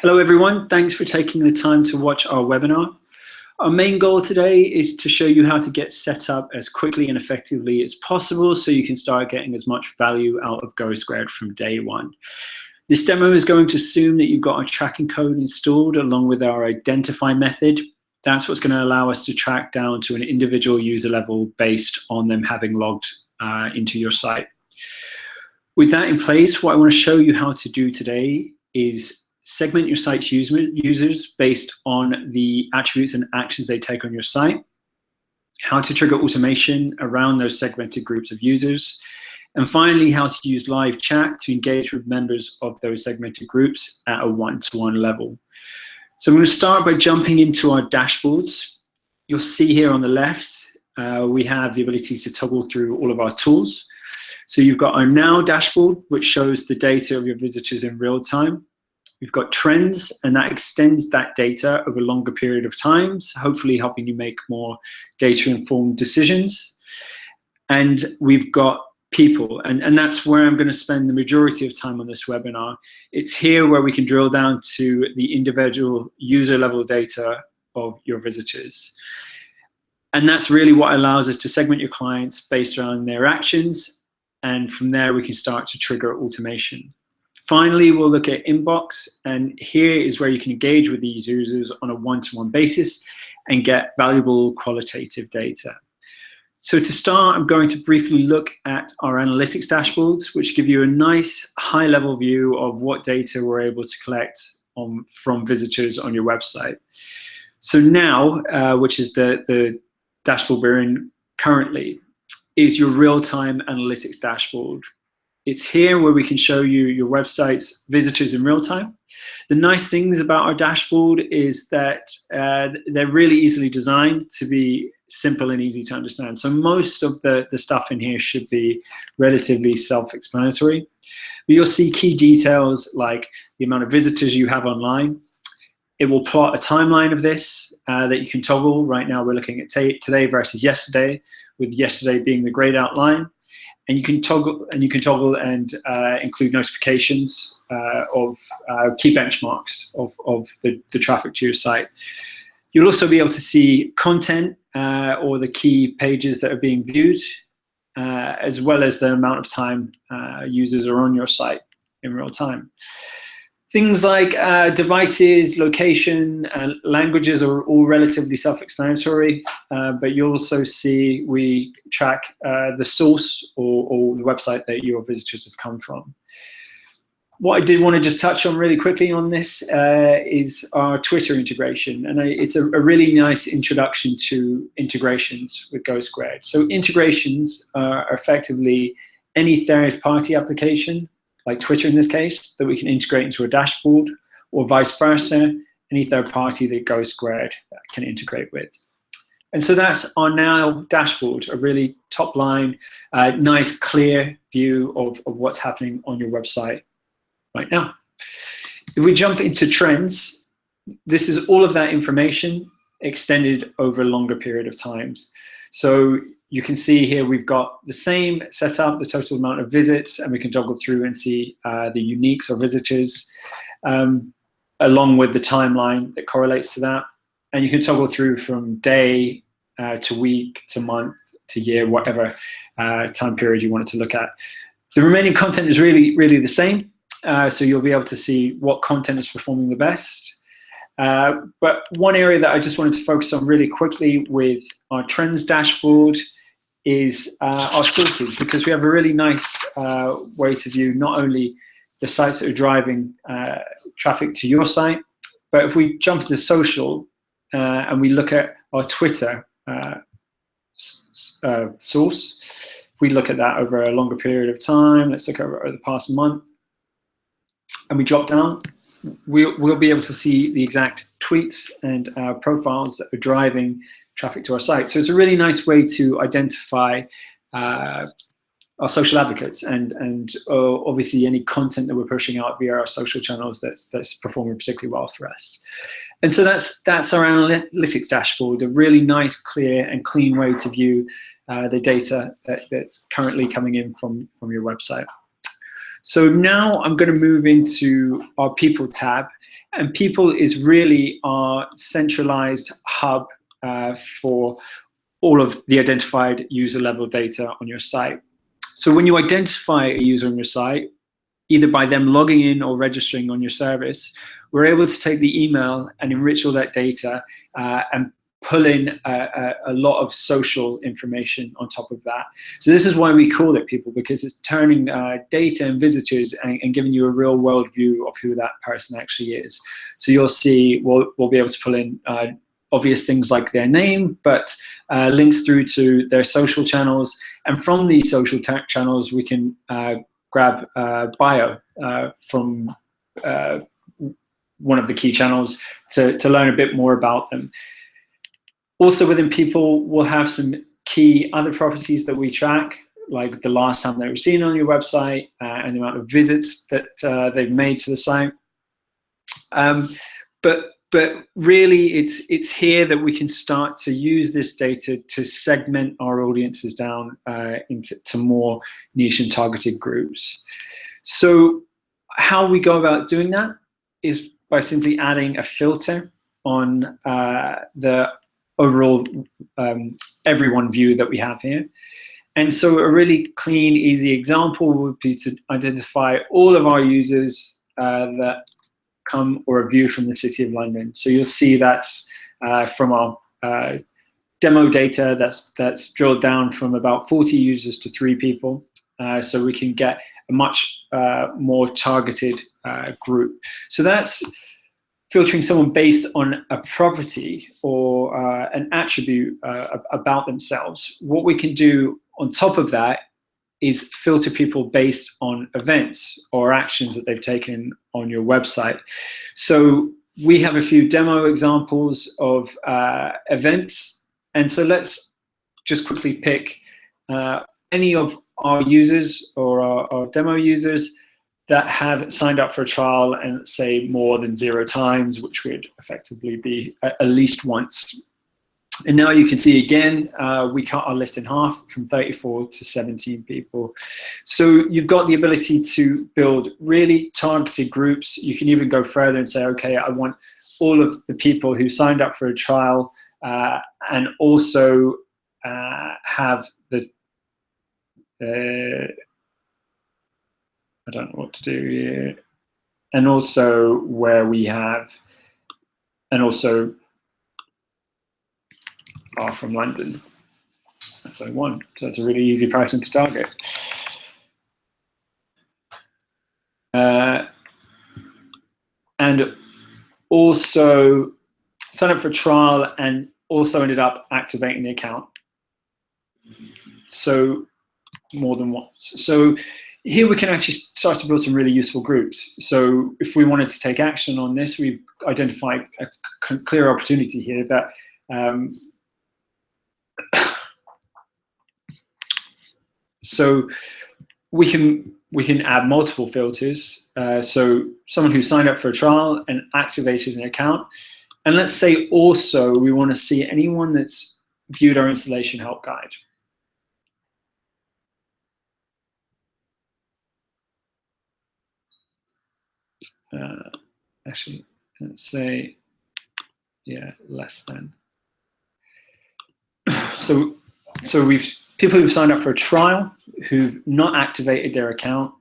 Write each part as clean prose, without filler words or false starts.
Hello everyone, thanks for taking the time to watch our webinar. Our main goal today is to show you how to get set up as quickly and effectively as possible so you can start getting as much value out of GoSquared from day one. This demo is going to assume that you've got our tracking code installed along with our identify method. That's what's going to allow us to track down to an individual user level based on them having logged into your site. With that in place, what I want to show you how to do today is segment your site's users based on the attributes and actions they take on your site, how to trigger automation around those segmented groups of users, and finally, how to use live chat to engage with members of those segmented groups at a one-to-one level. So I'm going to start by jumping into our dashboards. You'll see here on the left, we have the ability to toggle through all of our tools. So you've got our Now dashboard, which shows the data of your visitors in real time. We've got trends, and that extends that data over a longer period of times, hopefully helping you make more data-informed decisions. And we've got people, and that's where I'm going to spend the majority of time on this webinar. It's here where we can drill down to the individual user-level data of your visitors. And that's really what allows us to segment your clients based around their actions, and from there we can start to trigger automation. Finally, we'll look at inbox, and here is where you can engage with these users on a one-to-one basis and get valuable qualitative data. So to start, I'm going to briefly look at our analytics dashboards, which give you a nice high-level view of what data we're able to collect from visitors on your website. So now, which is the dashboard we're in currently, is your real-time analytics dashboard. It's here where we can show you your website's visitors in real time. The nice things about our dashboard is that they're really easily designed to be simple and easy to understand. So most of the stuff in here should be relatively self-explanatory. But you'll see key details like the amount of visitors you have online. It will plot a timeline of this that you can toggle. Right now we're looking at today versus yesterday, with yesterday being the grayed out line. And you can toggle and include notifications of key benchmarks of the traffic to your site. You'll also be able to see content or the key pages that are being viewed, as well as the amount of time users are on your site in real time. Things like devices, location, languages are all relatively self-explanatory, but you'll also see we track the source or the website that your visitors have come from. What I did want to just touch on really quickly on this is our Twitter integration, and it's a really nice introduction to integrations with GoSquared. So integrations are effectively any third-party application, like Twitter in this case, that we can integrate into a dashboard, or vice versa, any third party that GoSquared can integrate with. And so that's our Now dashboard, a really top line, nice, clear view of what's happening on your website right now. If we jump into trends, this is all of that information extended over a longer period of times. So you can see here we've got the same setup, the total amount of visits, and we can toggle through and see the uniques or visitors, along with the timeline that correlates to that. And you can toggle through from day to week to month to year, whatever time period you wanted to look at. The remaining content is really the same, so you'll be able to see what content is performing the best. But one area that I just wanted to focus on really quickly with our trends dashboard is our sources, because we have a really nice way to view not only the sites that are driving traffic to your site, but if we jump into social and we look at our Twitter source, if we look at that over a longer period of time, let's look over the past month, and we drop down, we'll be able to see the exact tweets and profiles that are driving traffic to our site. So it's a really nice way to identify our social advocates and obviously any content that we're pushing out via our social channels that's performing particularly well for us. And so that's our analytics dashboard, a really nice, clear and clean way to view the data that's currently coming in from your website. So now I'm going to move into our People tab, and People is really our centralized hub for all of the identified user level data on your site. So when you identify a user on your site, either by them logging in or registering on your service, we're able to take the email and enrich all that data and pull in a lot of social information on top of that. So this is why we call it People, because it's turning data and visitors and giving you a real world view of who that person actually is. So you'll see, we'll be able to pull in obvious things like their name, but links through to their social channels. And from these social channels, we can grab bio from one of the key channels to learn a bit more about them. Also within People, we'll have some key other properties that we track, like the last time they were seen on your website and the amount of visits that they've made to the site. But really, it's here that we can start to use this data to segment our audiences down into more niche and targeted groups. So how we go about doing that is by simply adding a filter on the overall everyone view that we have here. And so a really clean, easy example would be to identify all of our users that come or are viewed from the City of London. So you'll see that's from our demo data that's drilled down from about 40 users to 3 people. So we can get a much more targeted group. So that's filtering someone based on a property or an attribute about themselves. What we can do on top of that is filter people based on events or actions that they've taken on your website. So we have a few demo examples of events. And so let's just quickly pick any of our users or our demo users that have signed up for a trial and say more than 0 times, which would effectively be at least once. And now you can see again, we cut our list in half from 34 to 17 people. So you've got the ability to build really targeted groups. You can even go further and say, okay, I want all of the people who signed up for a trial and also have the, I don't know what to do here. And also where we have, and also are from London. So 1, so that's a really easy person to target. And also sign up for a trial and also ended up activating the account. So more than once. So here we can actually start to build some really useful groups. So if we wanted to take action on this, we've identified a clear opportunity here that so we can add multiple filters. So someone who signed up for a trial and activated an account. And let's say also we want to see anyone that's viewed our installation help guide. Actually, let's say, yeah, less than. So we've people who've signed up for a trial who've not activated their account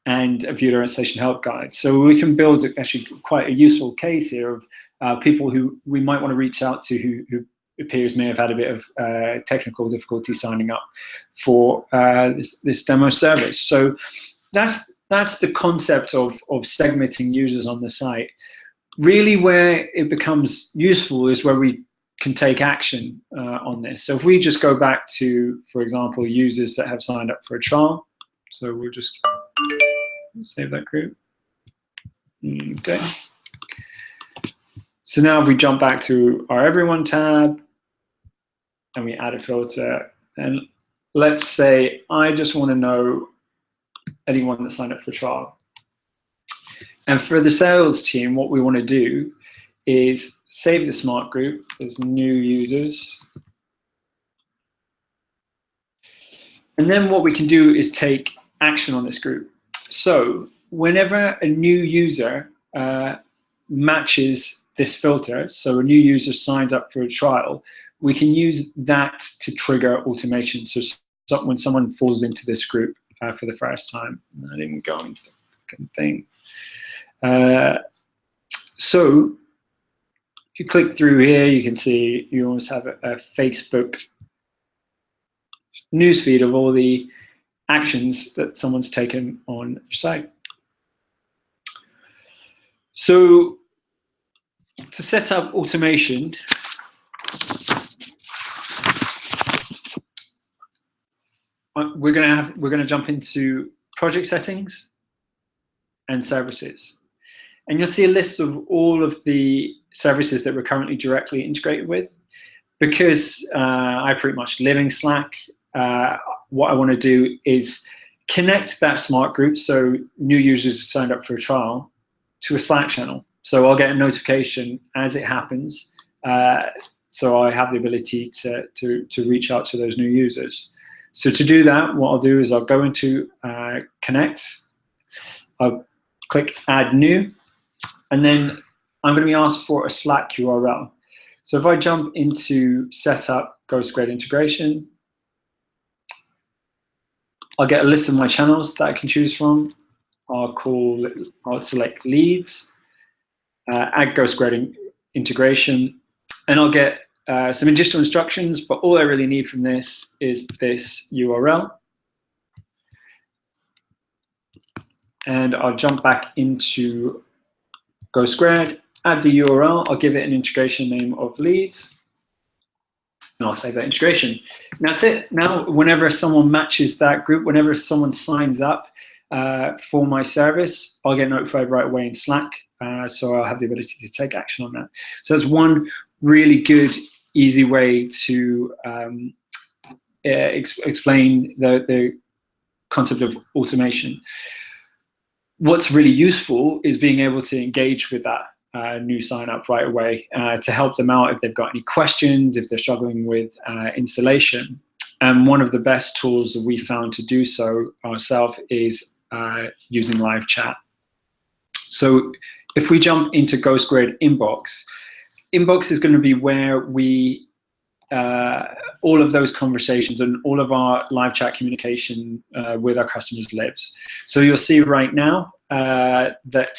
and viewed our installation help guide. So we can build actually quite a useful case here of people who we might want to reach out to who appears may have had a bit of technical difficulty signing up for this demo service. So that's the concept of segmenting users on the site. Really where it becomes useful is where we can take action on this. So if we just go back to, for example, users that have signed up for a trial. So we'll just save that group. Okay. So now if we jump back to our Everyone tab and we add a filter, and let's say I just want to know anyone that signed up for a trial. And for the sales team, what we want to do is save the smart group as new users. And then what we can do is take action on this group. So whenever a new user matches this filter, so a new user signs up for a trial, we can use that to trigger automation. So when someone falls into this group for the first time, I didn't go into the thing. So if you click through here, you can see you almost have a Facebook newsfeed of all the actions that someone's taken on your site. So to set up automation, we're gonna jump into project settings and services, and you'll see a list of all of the services that we're currently directly integrated with. Because I pretty much live in Slack, what I want to do is connect that smart group, so new users signed up for a trial, to a Slack channel. So I'll get a notification as it happens, so I have the ability to reach out to those new users. So to do that, what I'll do is I'll go into Connect, I'll click Add New, and then I'm going to be asked for a Slack URL. So if I jump into Setup GoSquared Integration, I'll get a list of my channels that I can choose from. I'll select Leads, add GoSquared Integration, and I'll get some additional instructions, but all I really need from this is this URL. And I'll jump back into GoSquared, add the URL, I'll give it an integration name of Leads, and I'll save that integration. And that's it. Now, whenever someone matches that group, whenever someone signs up for my service, I'll get notified right away in Slack, so I'll have the ability to take action on that. So that's one really good, easy way to explain the concept of automation. What's really useful is being able to engage with that new sign up right away to help them out if they've got any questions, if they're struggling with installation. And one of the best tools that we found to do so ourselves is using live chat. So if we jump into GoSquared Inbox, Inbox is going to be where we all of those conversations and all of our live chat communication with our customers lives. So you'll see right now that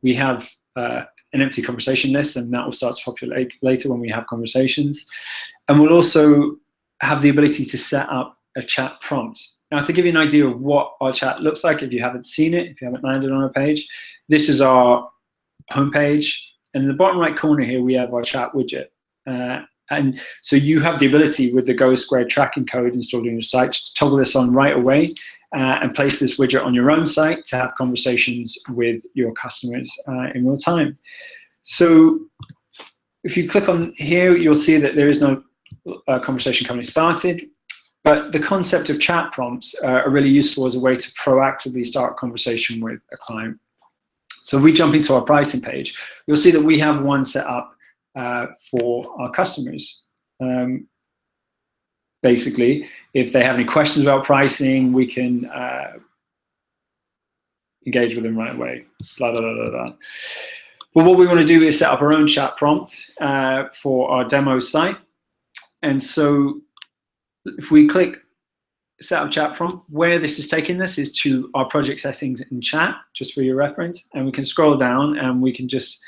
we have an empty conversation list, and that will start to populate later when we have conversations. And we'll also have the ability to set up a chat prompt. Now, to give you an idea of what our chat looks like, if you haven't seen it, if you haven't landed on our page, this is our homepage. And in the bottom right corner here, we have our chat widget. And so you have the ability with the GoSquared tracking code installed on your site to toggle this on right away and place this widget on your own site to have conversations with your customers in real time. So if you click on here, you'll see that there is no conversation currently started, but the concept of chat prompts are really useful as a way to proactively start a conversation with a client. So if we jump into our pricing page, you'll see that we have one set up for our customers. Basically, if they have any questions about pricing, we can engage with them right away. Blah, blah, blah, blah, blah. But what we want to do is set up our own chat prompt for our demo site. And so if we click set up chat prompt, where this is taking us is to our project settings in chat, just for your reference. And we can scroll down and we can just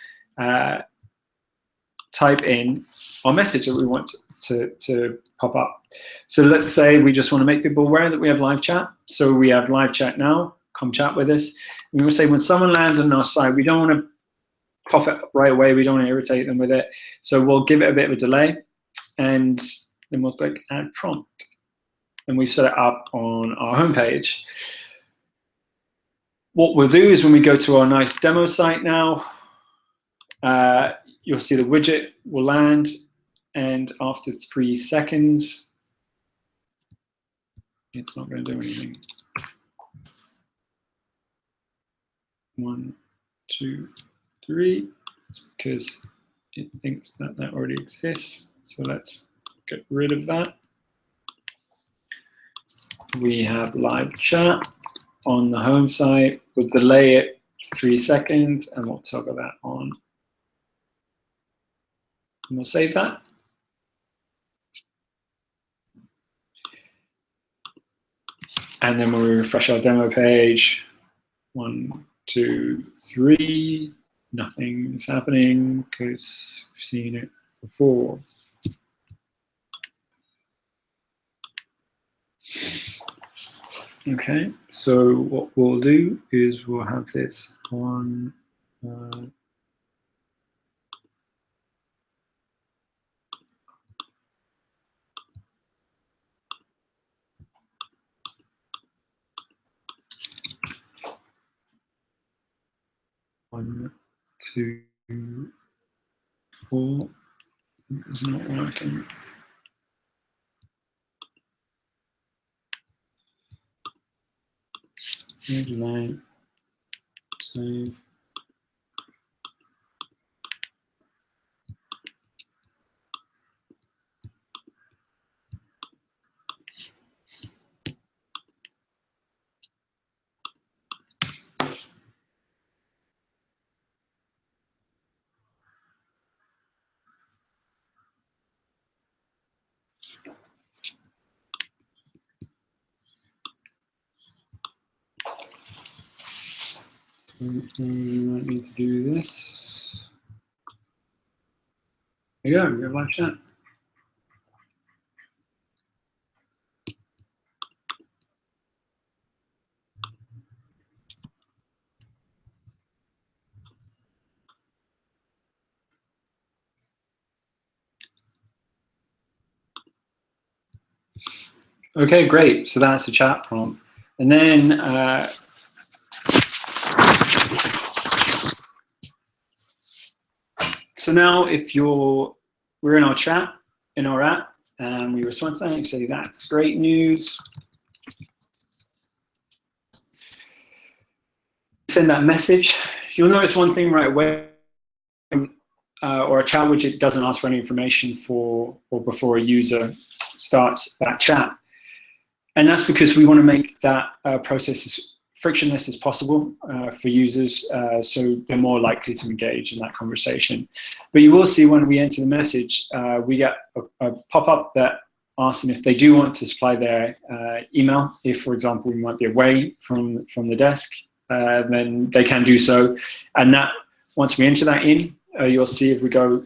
type in our message that we want to pop up. So let's say we just want to make people aware that we have live chat. So we have live chat now, come chat with us. And we will say when someone lands on our site, we don't want to pop it right away. We don't want to irritate them with it. So we'll give it a bit of a delay, and then we'll click add prompt. And we've set it up on our homepage. What we'll do is when we go to our nice demo site now, you'll see the widget will land, and after 3 seconds, it's not going to do anything. 1, 2, 3. It's because it thinks that that already exists. So let's get rid of that. We have live chat. on the home site. We'll delay it 3 seconds and we'll toggle that on. And we'll save that. And then when we refresh our demo page, 1, 2, 3, nothing is happening because we've seen it before. Okay, so what we'll do is we'll have this on one, 2, 4. It's not working. Line, save. You might need to do this. There you go, we have live chat. Okay, great. So that's the chat prompt. And then so now if we're in our chat, in our app, and we respond to something, say that's great news. Send that message. You'll notice one thing right away, or a chat widget doesn't ask for any information for or before a user starts that chat. And that's because we want to make that process as frictionless as possible for users, so they're more likely to engage in that conversation. But you will see when we enter the message, we get a pop-up that asks them if they do want to supply their email. If, for example, we might be away from the desk, then they can do so. And that, once we enter that in, you'll see if we go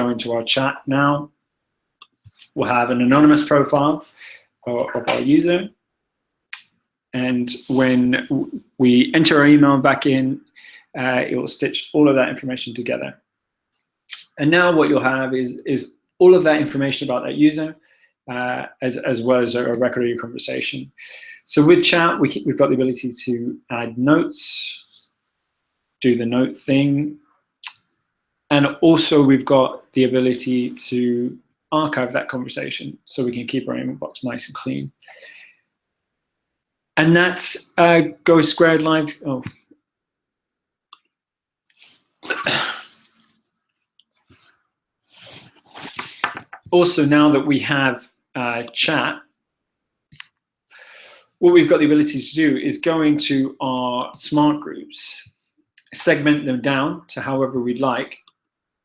into our chat now, we'll have an anonymous profile of our user. And when we enter our email back in, it will stitch all of that information together. And now what you'll have is all of that information about that user, as well as a record of your conversation. So with chat, we've got the ability to add notes, do the note thing, and also we've got the ability to archive that conversation so we can keep our inbox nice and clean. And that's Go Squared Live. Oh. Also, now that we have chat, what we've got the ability to do is go into our smart groups, segment them down to however we'd like,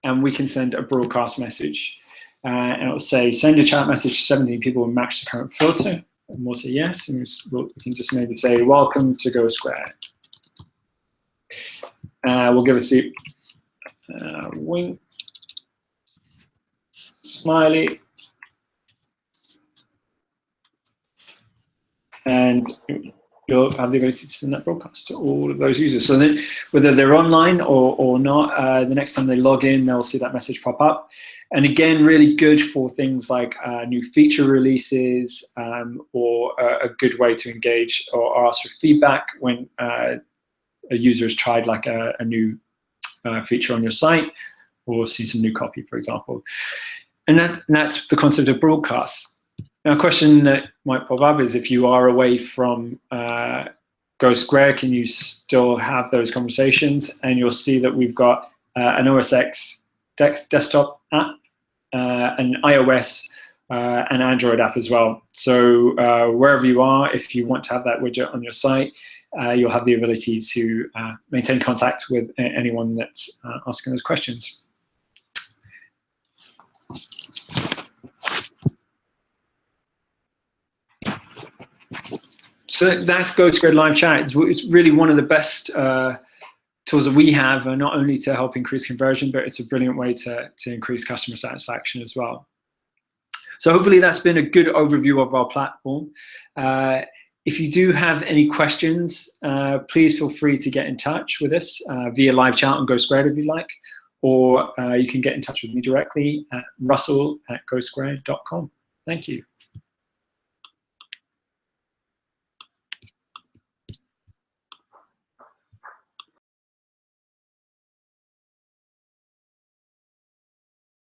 and we can send a broadcast message. And it'll say, send a chat message to 17 people and match the current filter. And we'll say yes, and we can just maybe say, welcome to Go Squared. We'll give it a wink, smiley, and you'll have the ability to send that broadcast to all of those users. So then, whether they're online or not, the next time they log in, they'll see that message pop up. And again, really good for things like new feature releases, or a good way to engage or ask for feedback when a user has tried like a new feature on your site, or see some new copy, for example. And that's the concept of broadcasts. Now, a question that might pop up is, if you are away from Go Square, can you still have those conversations? And you'll see that we've got an OS X desktop app, an iOS and Android app as well. So wherever you are, if you want to have that widget on your site, you'll have the ability to maintain contact with anyone that's asking those questions. So that's GoSquared Live Chat. It's really one of the best tools that we have, not only to help increase conversion, but it's a brilliant way to increase customer satisfaction as well. So hopefully that's been a good overview of our platform. If you do have any questions, please feel free to get in touch with us via live chat on GoSquared if you'd like, or you can get in touch with me directly at russell@gosquared.com. Thank you.